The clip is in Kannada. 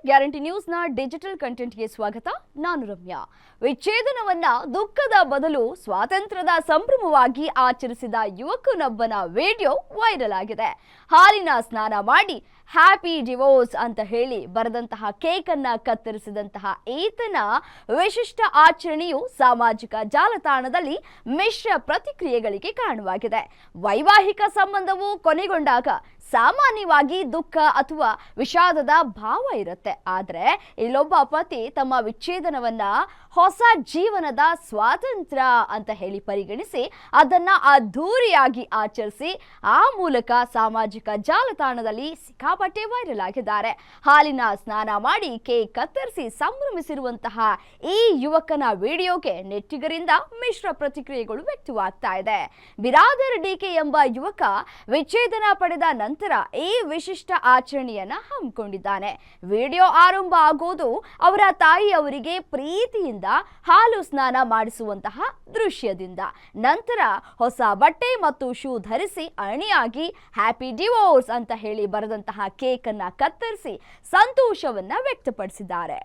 ಗ್ಯಾರಂಟಿ ನ್ಯೂಸ್ನ ಡಿಜಿಟಲ್ ಕಂಟೆಂಟ್ಗೆ ಸ್ವಾಗತ. ನಾನು ರಮ್ಯಾ. ವಿಚ್ಛೇದನವನ್ನ ದುಃಖದ ಬದಲು ಸ್ವಾತಂತ್ರ್ಯದ ಸಂಭ್ರಮವಾಗಿ ಆಚರಿಸಿದ ಯುವಕನೊಬ್ಬನ ವಿಡಿಯೋ ವೈರಲ್ ಆಗಿದೆ. ಹಾಲಿನ ಸ್ನಾನ ಮಾಡಿ ಹ್ಯಾಪಿ ಡಿವೋರ್ಸ್ ಅಂತ ಹೇಳಿ ಬರೆದಂತಹ ಕೇಕ್ ಅನ್ನ ಕತ್ತರಿಸಿದಂತಹ ಈತನ ವಿಶಿಷ್ಟ ಆಚರಣೆಯು ಸಾಮಾಜಿಕ ಜಾಲತಾಣದಲ್ಲಿ ಮಿಶ್ರ ಪ್ರತಿಕ್ರಿಯೆಗಳಿಗೆ ಕಾರಣವಾಗಿದೆ. ವೈವಾಹಿಕ ಸಂಬಂಧವು ಕೊನೆಗೊಂಡಾಗ ಸಾಮಾನ್ಯವಾಗಿ ದುಃಖ ಅಥವಾ ವಿಷಾದದ ಭಾವ ಇರುತ್ತೆ. ಆದರೆ ಇಲ್ಲೊಬ್ಬ ಪತಿ ತಮ್ಮ ವಿಚ್ಛೇದನವನ್ನ ಹೊಸ ಜೀವನದ ಸ್ವಾತಂತ್ರ್ಯ ಅಂತ ಹೇಳಿ ಪರಿಗಣಿಸಿ ಅದನ್ನ ಅದ್ಧೂರಿಯಾಗಿ ಆಚರಿಸಿ ಆ ಮೂಲಕ ಸಾಮಾಜಿಕ ಜಾಲತಾಣದಲ್ಲಿ ಸಿಕ್ಕಾಪಟ್ಟೆ ವೈರಲ್ ಆಗಿದ್ದಾರೆ. ಹಾಲಿನ ಸ್ನಾನ ಮಾಡಿ ಕೇಕ್ ಕತ್ತರಿಸಿ ಸಂಭ್ರಮಿಸಿರುವಂತಹ ಈ ಯುವಕನ ವಿಡಿಯೋಗೆ ನೆಟ್ಟಿಗರಿಂದ ಮಿಶ್ರ ಪ್ರತಿಕ್ರಿಯೆಗಳು ವ್ಯಕ್ತವಾಗ್ತಾ ಇದೆ. ಬಿರಾದರ್ ಡಿಕೆ ಎಂಬ ಯುವಕ ವಿಚ್ಛೇದನ ಪಡೆದ ನಂತರ ಈ ವಿಶಿಷ್ಟ ಆಚರಣೆಯನ್ನ ಹಮ್ಮಿಕೊಂಡಿದ್ದಾನೆ. ವಿಡಿಯೋ ಆರಂಭ ಆಗೋದು ಅವರ ತಾಯಿ ಅವರಿಗೆ ಪ್ರೀತಿಯಿಂದ ಹಾಲು ಸ್ನಾನ ಮಾಡಿಸುವಂತಹ ದೃಶ್ಯದಿಂದ. ನಂತರ ಹೊಸ ಬಟ್ಟೆ ಮತ್ತು ಶೂ ಧರಿಸಿ ಅಣಿಯಾಗಿ ಹ್ಯಾಪಿ ಡಿವೋರ್ಸ್ ಅಂತ ಹೇಳಿ ಬರೆದಂತಹ ಕೇಕ್ ಅನ್ನ ಕತ್ತರಿಸಿ ಸಂತೋಷವನ್ನ ವ್ಯಕ್ತಪಡಿಸಿದ್ದಾರೆ.